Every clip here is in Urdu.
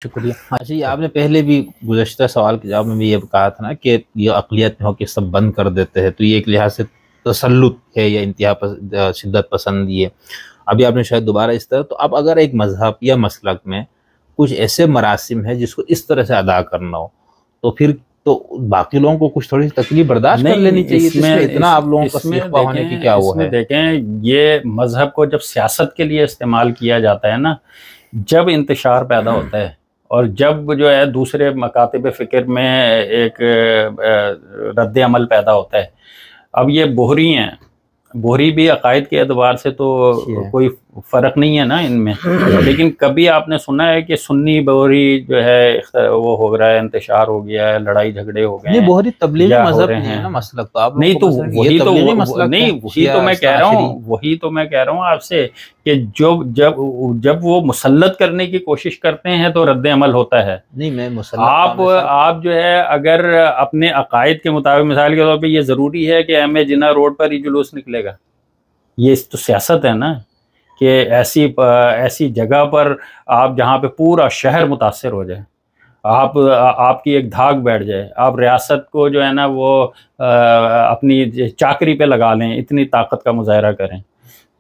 شکریہ۔ اچھا یہ آپ نے پہلے بھی گزشتہ سوال کے جواب میں بھی یہ کہا تھا نا کہ یہ اقلیت میں ہو کے سب بند کر دیتے ہیں، تو یہ ایک لحاظ سے تسلط ہے یا شدت پسندی ہے۔ ابھی آپ نے شاید دوبارہ اس طرح، تو اب اگر ایک مذہب یا مسلک میں کچھ ایسے مراسم ہے جس کو اس طرح سے ادا کرنا ہو، تو پھر تو باقی لوگوں کو کچھ تھوڑی سی تکلیف برداشت کر لینی چاہیے۔ اس میں اتنا آپ لوگوں کا سیخ ہونے کی کیا وہ ہے؟ دیکھیں یہ مذہب کو جب سیاست کے لیے استعمال کیا جاتا ہے نا، جب انتشار پیدا ہوتا ہے اور جب جو ہے دوسرے مکاتب فکر میں ایک رد عمل پیدا ہوتا ہے۔ اب یہ بوہری ہیں، بوہری بھی عقائد کے اعتبار سے تو کوئی فرق نہیں ہے نا ان میں، لیکن کبھی آپ نے سنا ہے کہ سنی بوہری جو ہے وہ ہو رہا ہے، انتشار ہو گیا ہے، لڑائی جھگڑے ہو گئے ہیں؟ بوہری تبلیغی مذہب نہیں ہے نا مسلک، تو آپ نہیں تو وہی تو میں کہہ رہا ہوں آپ سے کہ جب وہ مسلط کرنے کی کوشش کرتے ہیں تو رد عمل ہوتا ہے۔ نہیں میں آپ جو ہے اگر اپنے عقائد کے مطابق، مثال کے طور پہ یہ ضروری ہے کہ ایم اے جناح روڈ پر ہی جلوس نکلے گا؟ یہ تو سیاست ہے نا، کہ ایسی جگہ پر آپ جہاں پہ پورا شہر متاثر ہو جائے، آپ کی ایک دھاک بیٹھ جائے، آپ ریاست کو جو ہے نا وہ اپنی چاکری پہ لگا لیں، اتنی طاقت کا مظاہرہ کریں،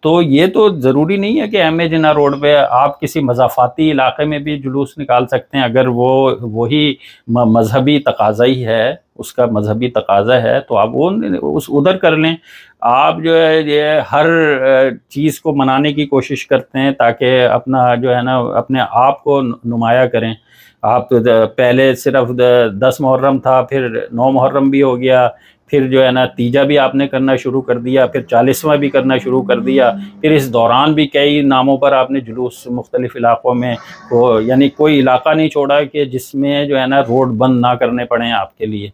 تو یہ تو ضروری نہیں ہے کہ ایم اے جناح روڈ پہ آپ کسی مضافاتی علاقے میں بھی جلوس نکال سکتے ہیں، اگر وہی مذہبی تقاضا ہی ہے، اس کا مذہبی تقاضا ہے تو آپ وہ ادھر کر لیں۔ آپ جو ہے یہ ہر چیز کو منانے کی کوشش کرتے ہیں تاکہ اپنا جو ہے نا اپنے آپ کو نمایاں کریں۔ آپ پہلے صرف 10 محرم تھا، پھر 9 محرم بھی ہو گیا، پھر جو ہے نا تیجا بھی آپ نے کرنا شروع کر دیا، پھر 40واں بھی کرنا شروع کر دیا، پھر اس دوران بھی کئی ناموں پر آپ نے جلوس مختلف علاقوں میں یعنی کوئی علاقہ نہیں چھوڑا کہ جس میں جو ہے نا روڈ بند نہ کرنے پڑیں آپ کے لیے۔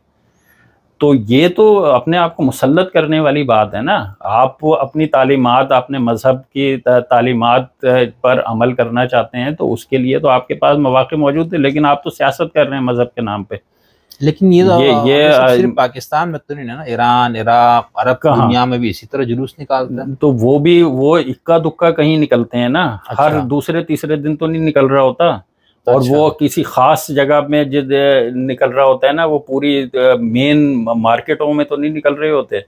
تو یہ تو اپنے آپ کو مسلط کرنے والی بات ہے نا۔ آپ اپنی تعلیمات، اپنے مذہب کی تعلیمات پر عمل کرنا چاہتے ہیں تو اس کے لیے تو آپ کے پاس مواقع موجود تھے، لیکن آپ تو سیاست کر رہے ہیں مذہب کے نام پہ۔ لیکن یہ صرف پاکستان میں تو نہیں ہے نا، ایران، عراق، عرب دنیا میں بھی اسی طرح جلوس نکالتے ہیں، تو وہ اکا دکا کہیں نکلتے ہیں نا، ہر دوسرے تیسرے دن تو نہیں نکل رہا ہوتا، اور وہ کسی خاص جگہ میں نکل رہا ہوتا ہے نا، وہ پوری مین مارکیٹوں میں تو نہیں نکل رہے ہوتے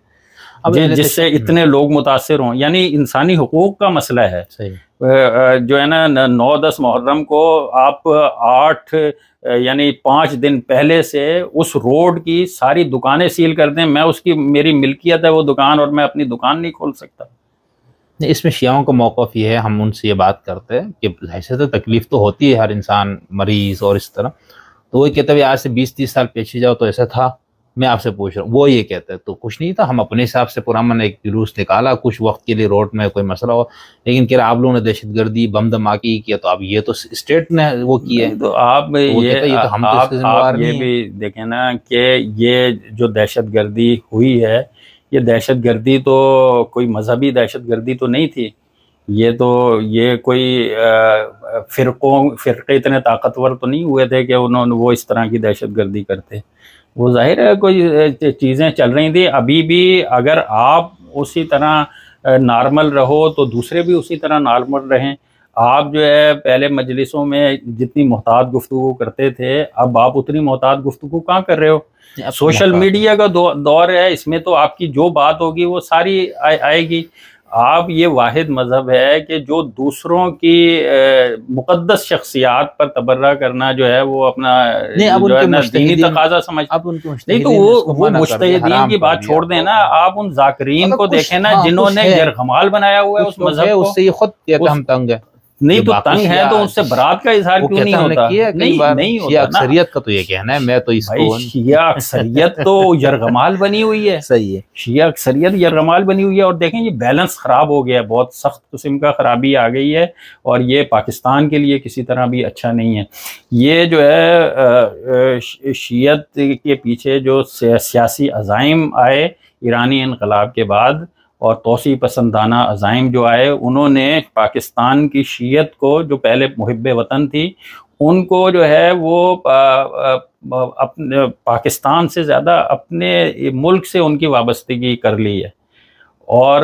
جس سے اتنے لوگ متاثر ہوں۔ یعنی انسانی حقوق کا مسئلہ ہے جو ہے نا 9-10 محرم کو آپ 8 یعنی 5 دن پہلے سے اس روڈ کی ساری دکانیں سیل کر دیں، میری ملکیت ہے وہ دکان اور میں اپنی دکان نہیں کھول سکتا۔ اس میں شیعوں کا موقف یہ ہے، ہم ان سے یہ بات کرتے ہیں کہ ایسے تو تکلیف تو ہوتی ہے ہر انسان مریض اور اس طرح، تو وہ کہتا ہے آج سے 20-30 سال پیچھے جاؤ تو ایسا تھا، میں آپ سے پوچھ رہا ہوں وہ یہ کہتا ہے تو کچھ نہیں تھا، ہم اپنے حساب سے پرامن ایک جلوس نکالا، کچھ وقت کے لیے روڈ میں کوئی مسئلہ ہو، لیکن کہہ رہا آپ لوگوں نے دہشت گردی بم دھماکی کیا، تو اب یہ تو اسٹیٹ نے وہ کیا ہے، تو آپ یہ بھی دیکھیں نا کہ یہ جو دہشت گردی ہوئی ہے، یہ دہشت گردی تو کوئی مذہبی دہشت گردی تو نہیں تھی، یہ کوئی فرقے اتنے طاقتور تو نہیں ہوئے تھے کہ وہ اس طرح کی دہشت گردی کرتے۔ وہ ظاہر ہے کوئی چیزیں چل رہی تھیں، ابھی بھی اگر آپ اسی طرح نارمل رہو تو دوسرے بھی اسی طرح نارمل رہیں۔ آپ جو ہے پہلے مجلسوں میں جتنی محتاط گفتگو کرتے تھے، اب آپ اتنی محتاط گفتگو کہاں کر رہے ہو؟ سوشل میڈیا کا دور ہے، اس میں تو آپ کی جو بات ہوگی وہ ساری آئے گی۔ آپ یہ واحد مذہب ہے کہ جو دوسروں کی مقدس شخصیات پر تبرہ کرنا جو ہے وہ اپنا دینی تقاضا سمجھتے نہیں، تو وہ مجتہدین کی بات چھوڑ دیں نا، آپ ان ذاکرین کو دیکھیں نا جنہوں نے یرغمال بنایا ہوا ہے اس مذہب کو، اس سے یہ خود کہتا ہم تنگ ہے، نہیں تو تنگ ہے تو ان سے برات کا اظہار کیوں نہیں ہوتا؟ نہیں ہوتا، اکثریت کا تو یہ کہنا ہے، میں تو اس کو شیعہ اکثریت تو یرغمال بنی ہوئی ہے، صحیح ہے، شیعہ اکثریت یرغمال بنی ہوئی ہے، اور دیکھیں یہ بیلنس خراب ہو گیا ہے، بہت سخت قسم کا خرابی آ گئی ہے، اور یہ پاکستان کے لیے کسی طرح بھی اچھا نہیں ہے۔ یہ جو ہے شیعت کے پیچھے جو سیاسی عزائم آئے ایرانی انقلاب کے بعد، اور توسیع پسندانہ عزائم جو آئے، انہوں نے پاکستان کی شیعت کو جو پہلے محب وطن تھی، ان کو جو ہے وہ اپنے پاکستان سے زیادہ اپنے ملک سے ان کی وابستگی کر لی ہے، اور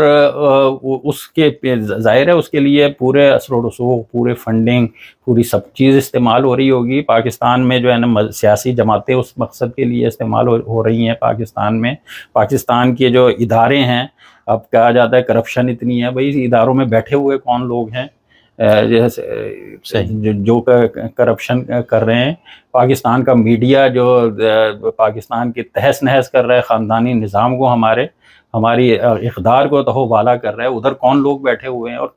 اس کے ظاہر ہے اس کے لیے پورے اثر و رسوخ، پورے فنڈنگ، پوری سب چیز استعمال ہو رہی ہوگی پاکستان میں، جو ہے نا سیاسی جماعتیں اس مقصد کے لیے استعمال ہو رہی ہیں پاکستان میں. پاکستان کے جو ادارے ہیں، اب کہا جاتا ہے کرپشن اتنی ہے، بھائی اداروں میں بیٹھے ہوئے کون لوگ ہیں جو کرپشن کر رہے ہیں. پاکستان کا میڈیا جو پاکستان کی تہس نہس کر رہا ہے، خاندانی نظام کو، ہماری اقدار کو تہو بالا کر رہا ہے، ادھر کون لوگ بیٹھے ہوئے ہیں اور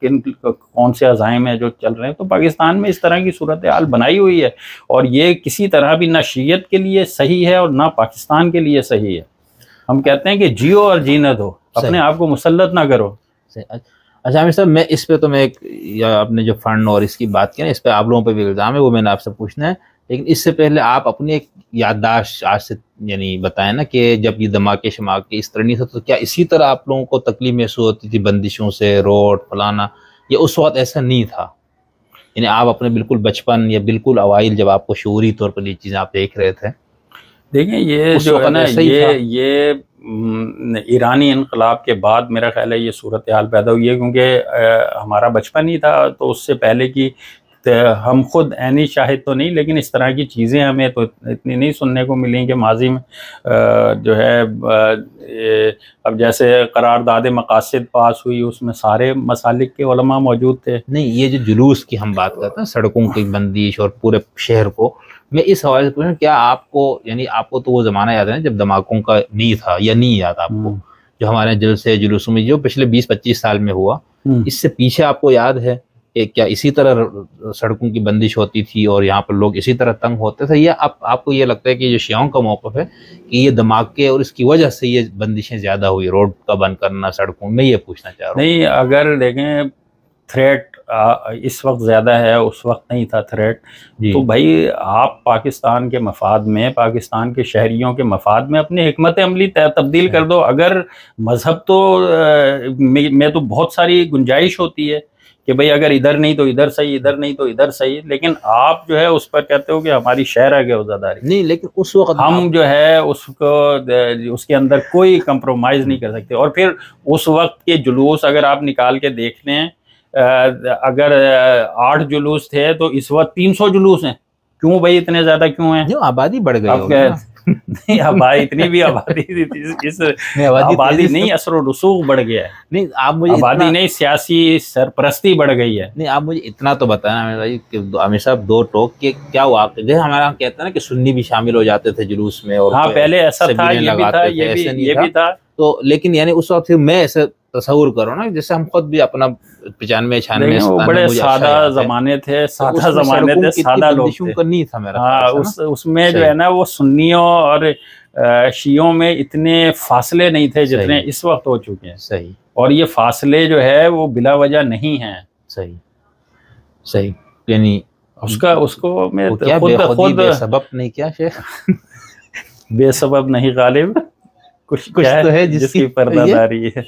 کون سے عزائم ہیں جو چل رہے ہیں. تو پاکستان میں اس طرح کی صورتحال بنائی ہوئی ہے، اور یہ کسی طرح بھی نہ شیعت کے لیے صحیح ہے اور نہ پاکستان کے لیے صحیح ہے. ہم کہتے ہیں کہ جیو اور جینے دو، اپنے آپ کو مسلط نہ کرو. اچھا عامر صاحب، میں اس پہ تو میں آپ نے جو فنڈ اور اس کی بات کی نا، اس پہ آپ لوگوں پہ بھی الزام ہے، وہ میں نے آپ سے پوچھنا ہے. لیکن اس سے پہلے آپ اپنی ایک یادداشت آج سے یعنی بتائیں نا، کہ جب یہ دھماکے شماکے اس طرح نہیں تھا تو کیا اسی طرح آپ لوگوں کو تکلیف محسوس ہوتی تھی بندشوں سے، روڈ فلانا، یا اس وقت ایسا نہیں تھا؟ یعنی آپ اپنے بالکل بچپن یا بالکل اوائل جب آپ کو شعوری طور پر یہ چیزیں آپ دیکھ رہے تھے؟ دیکھیں یہ جو ہے نا، یہ ایرانی انقلاب کے بعد میرا خیال ہے یہ صورتحال پیدا ہوئی ہے، کیونکہ ہمارا بچپن ہی تھا، تو اس سے پہلے کی ہم خود عینی شاہد تو نہیں، لیکن اس طرح کی چیزیں ہمیں تو اتنی نہیں سننے کو ملیں کہ ماضی میں جو ہے اب جیسے قرارداد مقاصد پاس ہوئی، اس میں سارے مسالک کے علماء موجود تھے. نہیں، یہ جو جلوس کی ہم بات کرتے ہیں، سڑکوں کی بندش اور پورے شہر کو، میں اس حوالے سے پوچھوں، کیا آپ کو یعنی آپ کو تو وہ زمانہ یاد ہے جب دھماکوں کا نہیں تھا، یا نہیں یاد آپ کو جو ہمارے جلسے جلوسوں میں جو پچھلے 20-25 سال میں ہوا، اس سے پیچھے آپ کو یاد ہے کہ کیا اسی طرح سڑکوں کی بندش ہوتی تھی اور یہاں پر لوگ اسی طرح تنگ ہوتے تھے، یا آپ کو یہ لگتا ہے کہ جو شیعوں کا موقف ہے کہ یہ دھماکے اور اس کی وجہ سے یہ بندشیں زیادہ ہوئی، روڈ کا بند کرنا سڑکوں میں؟ یہ پوچھنا چاہ رہا ہوں. نہیں، اگر دیکھیں تھریٹ اس وقت زیادہ ہے، اس وقت نہیں تھا تھریٹ. تو بھائی آپ پاکستان کے مفاد میں، پاکستان کے شہریوں کے مفاد میں اپنی حکمت عملی تبدیل کر دو. اگر مذہب تو میں تو بہت ساری گنجائش ہوتی ہے کہ بھئی اگر ادھر نہیں تو ادھر صحیح، ادھر نہیں تو ادھر صحیح، لیکن آپ جو ہے اس پر کہتے ہو کہ ہماری شہر ہے عزاداری. نہیں، لیکن اس وقت ہم جو ہے اس کے اندر کوئی کمپرومائز نہیں کر سکتے. اور پھر اس وقت کے جلوس اگر آپ نکال کے دیکھ لیں، اگر 8 جلوس تھے تو اس وقت 300 جلوس ہیں. کیوں بھائی اتنے زیادہ کیوں ہیں؟ آبادی بڑھ گئی. نہیں، اتنی بھی آبادی اس آبادی نہیں، اثر و رسوخ بڑھ گیا ہے. نہیں، آپ مجھے آبادی نہیں، سیاسی سرپرستی بڑھ گئی ہے. نہیں، آپ مجھے اتنا تو بتائیں عامر بھائی کہ عامر صاحب 2 ٹوک کہ کیا واقع جیسے ہمارا کہتے ہیں نا کہ سنی بھی شامل ہو جاتے تے جلوس میں، اور ہاں پہلے ایسا تھا، یہ بھی تھا، یہ بھی تھا. تو لیکن یعنی اس وقت میں ایسے تصور کرو نا، جیسے ہم خود بھی اپنا 95-96 بڑے سادہ زمانے تھے، سادہ زمانے تھے، سادہ لوگ تھے. نہیں تھا میرا. ہاں، اس میں جو ہے نا وہ سنیوں اور شیعوں میں اتنے فاصلے نہیں تھے جتنے اس وقت ہو چکے ہیں. صحیح. اور یہ فاصلے جو ہے وہ بلا وجہ نہیں ہیں. صحیح. یعنی اس کو میں خود بے سبب نہیں، کیا شیخ بے سبب نہیں غالب، کچھ تو ہے جس کی پردہ داری ہے.